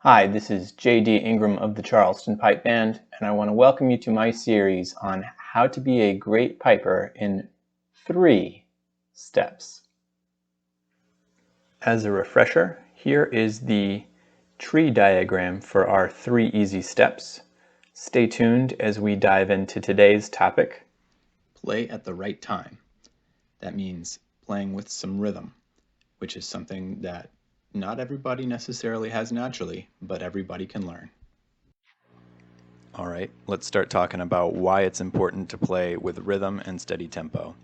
Hi, this is J.D. Ingram of the Charleston Pipe Band, and I want to welcome you to my series on how to be a great piper in 3 steps. As a refresher, here is the tree diagram for our 3 easy steps. Stay tuned as we dive into today's topic. Play at the right time. That means playing with some rhythm, which is something that not everybody necessarily has naturally, but everybody can learn. All right, let's start talking about why it's important to play with rhythm and steady tempo.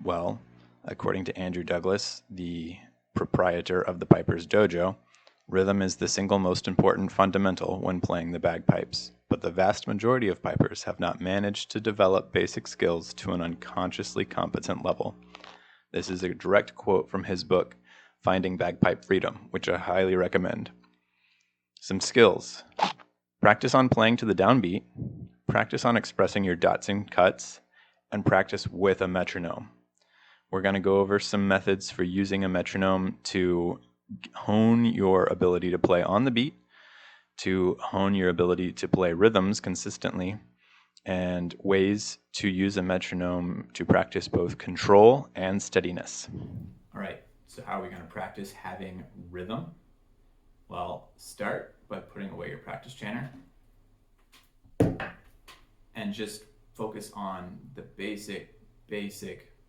Well, according to Andrew Douglas, the proprietor of the Piper's Dojo, rhythm is the single most important fundamental when playing the bagpipes, but the vast majority of pipers have not managed to develop basic skills to an unconsciously competent level. This is a direct quote from his book, Finding Bagpipe Freedom, which I highly recommend. Some skills. Practice on playing to the downbeat, practice on expressing your dots and cuts, and practice with a metronome. We're going to go over some methods for using a metronome to hone your ability to play on the beat, to hone your ability to play rhythms consistently, and ways to use a metronome to practice both control and steadiness. All right, so how are we going to practice having rhythm? Well, start by putting away your practice chanter and just focus on the basic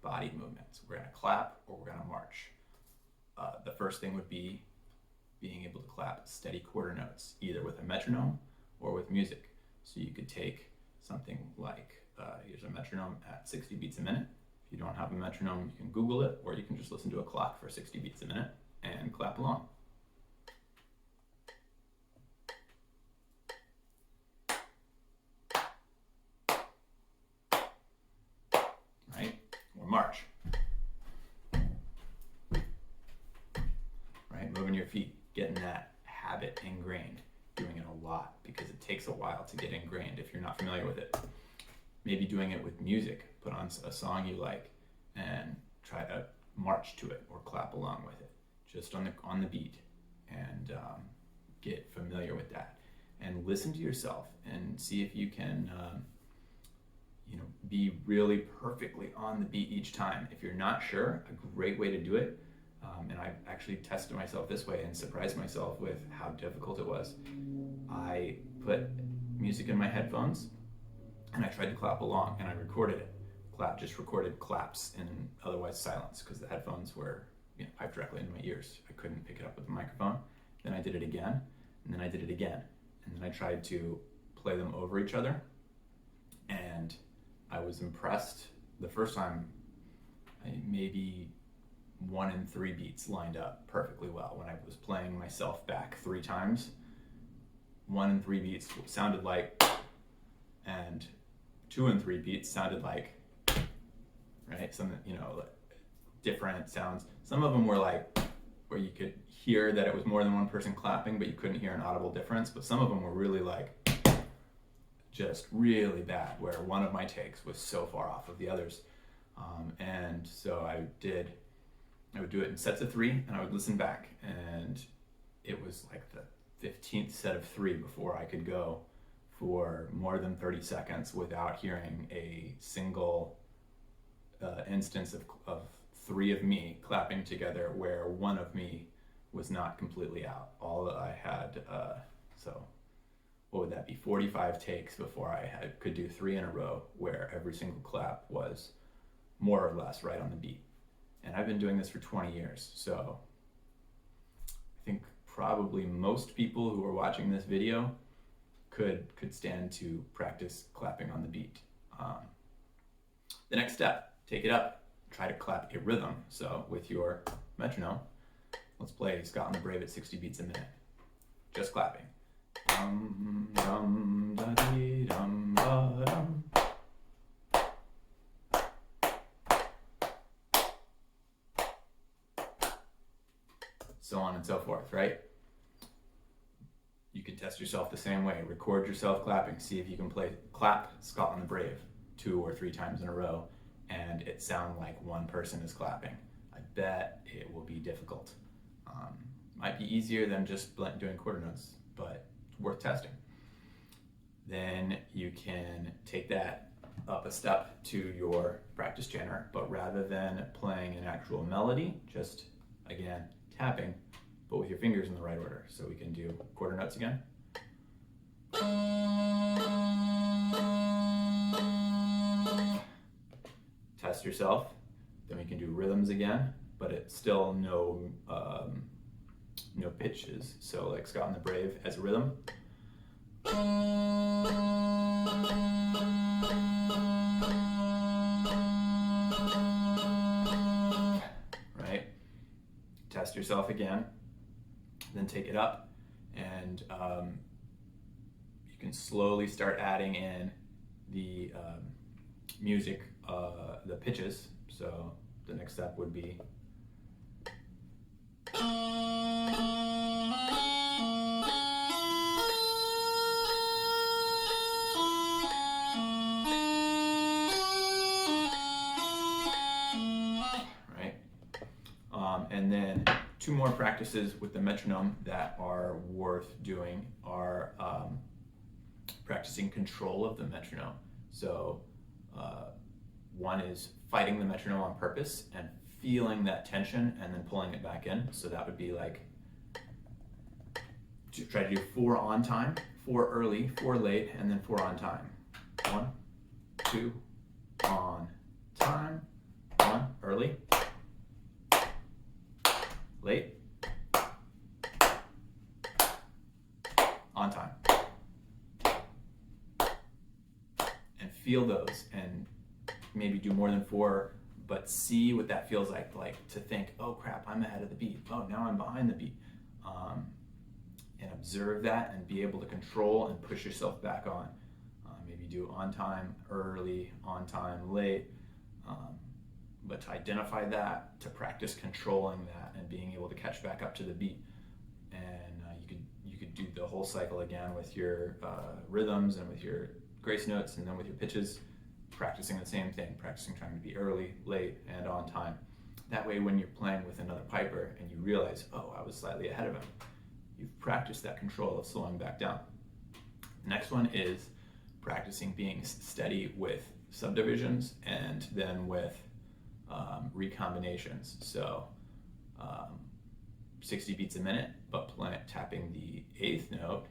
body movements. We're going to clap or we're going to march. The first thing would be being able to clap steady quarter notes, either with a metronome or with music. So you could take something like, here's a metronome at 60 beats a minute. If you don't have a metronome, you can Google it, or you can just listen to a clock for 60 beats a minute and clap along. March. Right, moving your feet, getting that habit ingrained, doing it a lot because it takes a while to get ingrained if you're not familiar with it. Maybe doing it with music, put on a song you like and try to march to it or clap along with it, just on the beat, and get familiar with that. And listen to yourself and see if you can be really perfectly on the beat each time. If you're not sure, a great way to do it, and I actually tested myself this way and surprised myself with how difficult it was. I put music in my headphones and I tried to clap along and I recorded it. Just recorded claps in otherwise silence because the headphones were piped directly into my ears. I couldn't pick it up with the microphone. Then I did it again, and then I did it again. And then I tried to play them over each other, and I was impressed. The first time, maybe 1 in 3 beats lined up perfectly well. When I was playing myself back 3 times, 1 in 3 beats sounded like, and 2 in 3 beats sounded like, right? Some, different sounds. Some of them were like, where you could hear that it was more than one person clapping, but you couldn't hear an audible difference. But some of them were really like, just really bad, where one of my takes was so far off of the others. And so I would do it in sets of 3, and I would listen back, and it was like the 15th set of 3 before I could go for more than 30 seconds without hearing a single instance of 3 of me clapping together where one of me was not completely out. All that I had, so what would that be, 45 takes before I could do 3 in a row where every single clap was more or less right on the beat. And I've been doing this for 20 years, so I think probably most people who are watching this video could stand to practice clapping on the beat. The next step, take it up, try to clap a rhythm. So with your metronome, let's play Scotland the Brave at 60 beats a minute, just clapping. Dum, dum, da, dee, dum, ba, dum. So on and so forth, right? You can test yourself the same way. Record yourself clapping. See if you can clap Scotland the Brave 2 or 3 times in a row and it sound like one person is clapping. I bet it will be difficult. Might be easier than just doing quarter notes, but it's worth testing. Then you can take that up a step to your practice chanter, but rather than playing an actual melody, just again tapping, but with your fingers in the right order. So we can do quarter notes again. Test yourself. Then we can do rhythms again, but it's still no pitches. So like Scott and the Brave as a rhythm. Right? Test yourself again, then take it up, and you can slowly start adding in the music, the pitches. So the next step would be right, and then two more practices with the metronome that are worth doing are practicing control of the metronome. So one is fighting the metronome on purpose and feeling that tension and then pulling it back in. So that would be like, to try to do 4 on time, 4 early, 4 late, and then 4 on time. 1, 2, on time, 1, early, late, on time. And feel those, and maybe do more than 4, but see what that feels like to think, oh crap, I'm ahead of the beat. Oh, now I'm behind the beat. And observe that and be able to control and push yourself back on. Maybe do on time, early, on time, late. But to identify that, to practice controlling that and being able to catch back up to the beat. And you could do the whole cycle again with your rhythms and with your grace notes, and then with your pitches, practicing the same thing, practicing trying to be early, late, and on time. That way when you're playing with another piper and you realize, oh, I was slightly ahead of him, you've practiced that control of slowing back down. The next one is practicing being steady with subdivisions and then with recombinations. So 60 beats a minute, but tapping the 8th note.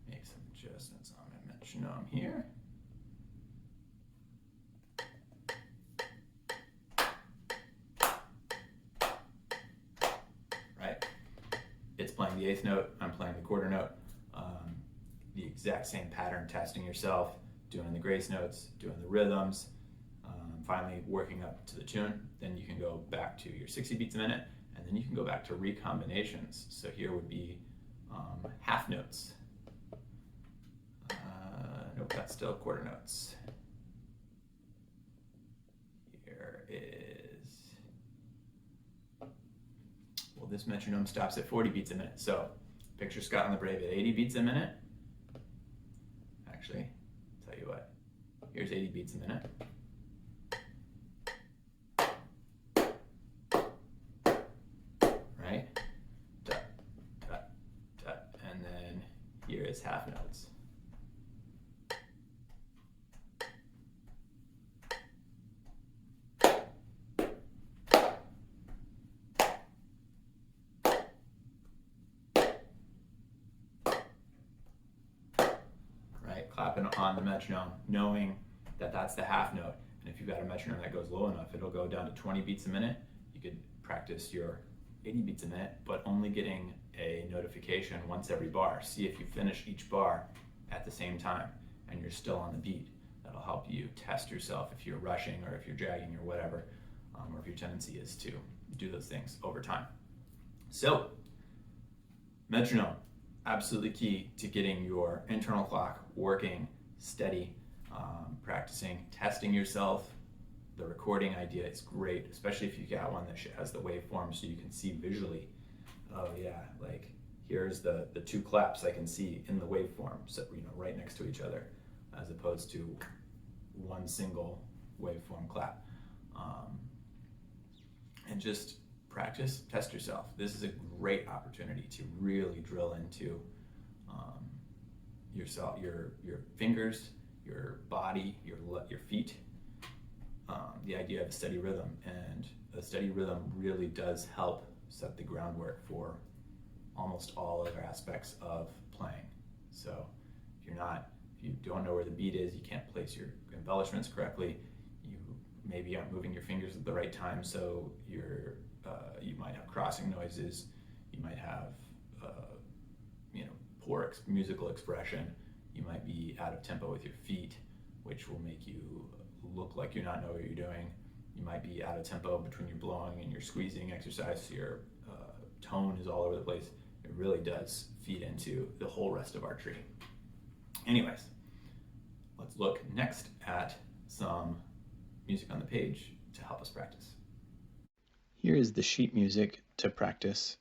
Make some adjustments on my metronome here. Right? It's playing the 8th note, I'm playing the quarter note. The exact same pattern, testing yourself, doing the grace notes, doing the rhythms, finally working up to the tune. Then you can go back to your 60 beats a minute, and then you can go back to recombinations. So here would be half notes. Nope, that's still quarter notes. Here is, well, this metronome stops at 40 beats a minute. So picture Scott and the Brave at 80 beats a minute. Actually, tell you what, here's 80 beats a minute. Right? Dut, dut, dut. And then here is half notes. Clapping on the metronome, knowing that that's the half note. And if you've got a metronome that goes low enough, it'll go down to 20 beats a minute. You could practice your 80 beats a minute, but only getting a notification once every bar. See if you finish each bar at the same time and you're still on the beat. That'll help you test yourself if you're rushing or if you're dragging or whatever, or if your tendency is to do those things over time. So, metronome. Absolutely key to getting your internal clock working steady, practicing, testing yourself. The recording idea is great, especially if you got one that has the waveform so you can see visually. Oh yeah, like here's the 2 claps I can see in the waveform, so right next to each other, as opposed to one single waveform clap. And just practice, test yourself. This is a great opportunity to really drill into yourself, your fingers, your body, your feet. The idea of a steady rhythm, and a steady rhythm really does help set the groundwork for almost all other aspects of playing. So if you don't know where the beat is, you can't place your embellishments correctly, you maybe aren't moving your fingers at the right time, so you might have crossing noises, you might have poor musical expression, you might be out of tempo with your feet, which will make you look like you not know what you're doing. You might be out of tempo between your blowing and your squeezing exercise, so your tone is all over the place. It really does feed into the whole rest of our tree. Anyways, let's look next at some music on the page to help us practice. Here is the sheet music to practice.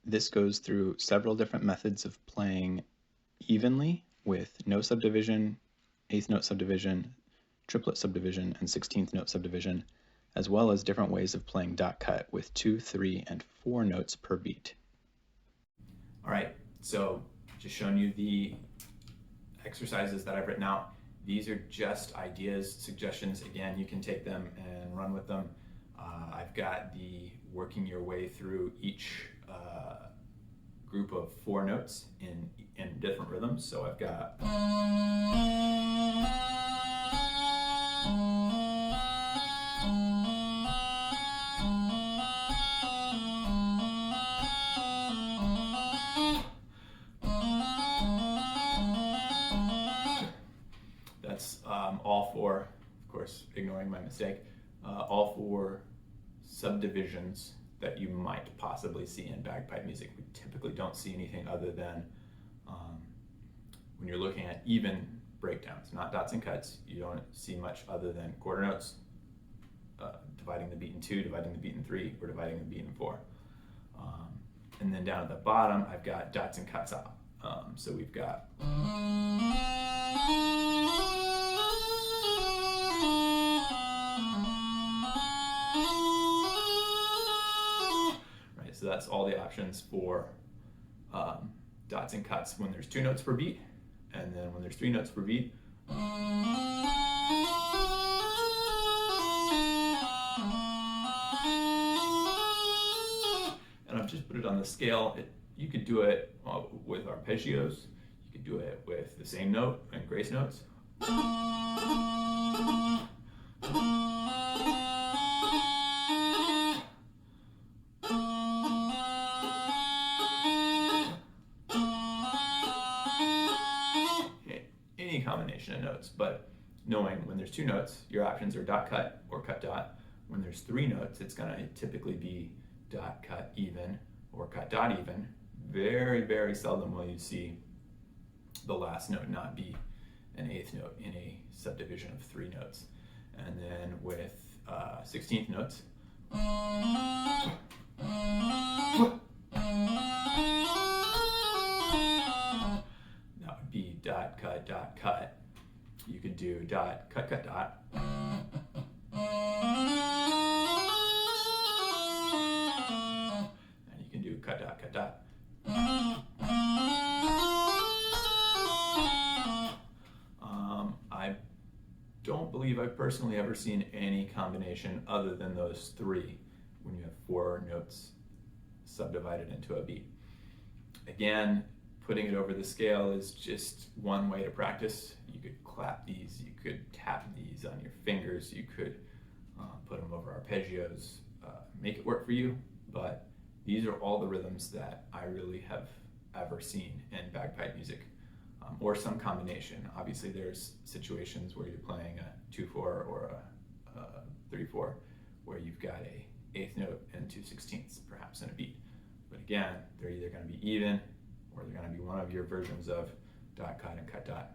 This goes through several different methods of playing evenly with no subdivision, eighth note subdivision, triplet subdivision, and 16th note subdivision, as well as different ways of playing dot cut with 2, 3, and 4 notes per beat. All right, so just showing you the exercises that I've written out. These are just ideas, suggestions. Again, you can take them and run with them. I've got the working your way through each group of 4 notes in different rhythms. So I've got that's all 4, of course, ignoring my mistake, all 4 subdivisions that you might possibly see in bagpipe music. We typically don't see anything other than when you're looking at even breakdowns, not dots and cuts, you don't see much other than quarter notes, dividing the beat in 2, dividing the beat in 3, or dividing the beat in 4. And then down at the bottom, I've got dots and cuts out. So we've got so that's all the options for dots and cuts when there's 2 notes per beat, and then when there's 3 notes per beat. And I've just put it on the scale. You could do it with arpeggios, you could do it with the same note and grace notes. Any combination of notes, but knowing when there's 2 notes, your options are dot cut or cut dot. When there's 3 notes, it's going to typically be dot cut even or cut dot even. Very, very seldom will you see the last note not be an 8th note in a subdivision of 3 notes. And then with 16th notes, that would be dot cut. You could do dot cut dot. And you can do cut dot. I don't believe I've personally ever seen any combination other than those 3 when you have 4 notes subdivided into a beat. Again, putting it over the scale is just one way to practice. You could clap these, you could tap these on your fingers, you could put them over arpeggios, make it work for you, but these are all the rhythms that I really have ever seen in bagpipe music, or some combination. Obviously there's situations where you're playing a 2/4 or a 3/4 where you've got a 8th note and 2/16ths perhaps in a beat. But again, they're either going to be even or they're going to be one of your versions of dot cut and cut dot.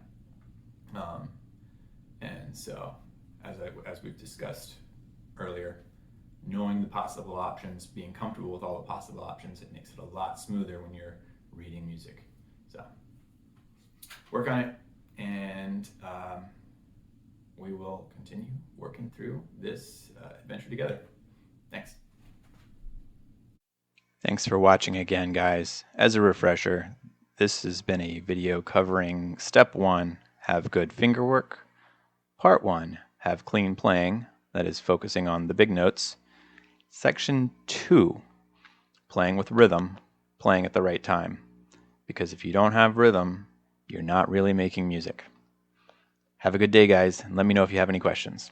And so as we've discussed earlier, knowing the possible options, being comfortable with all the possible options, it makes it a lot smoother when you're reading music. So work on it, and we will continue working through this adventure together. Thanks. Thanks for watching again, guys. As a refresher, This has been a video covering Step 1, have good finger work. Part 1, have clean playing, that is focusing on the big notes. Section 2, playing with rhythm, playing at the right time. Because if you don't have rhythm, you're not really making music. Have a good day, guys, and let me know if you have any questions.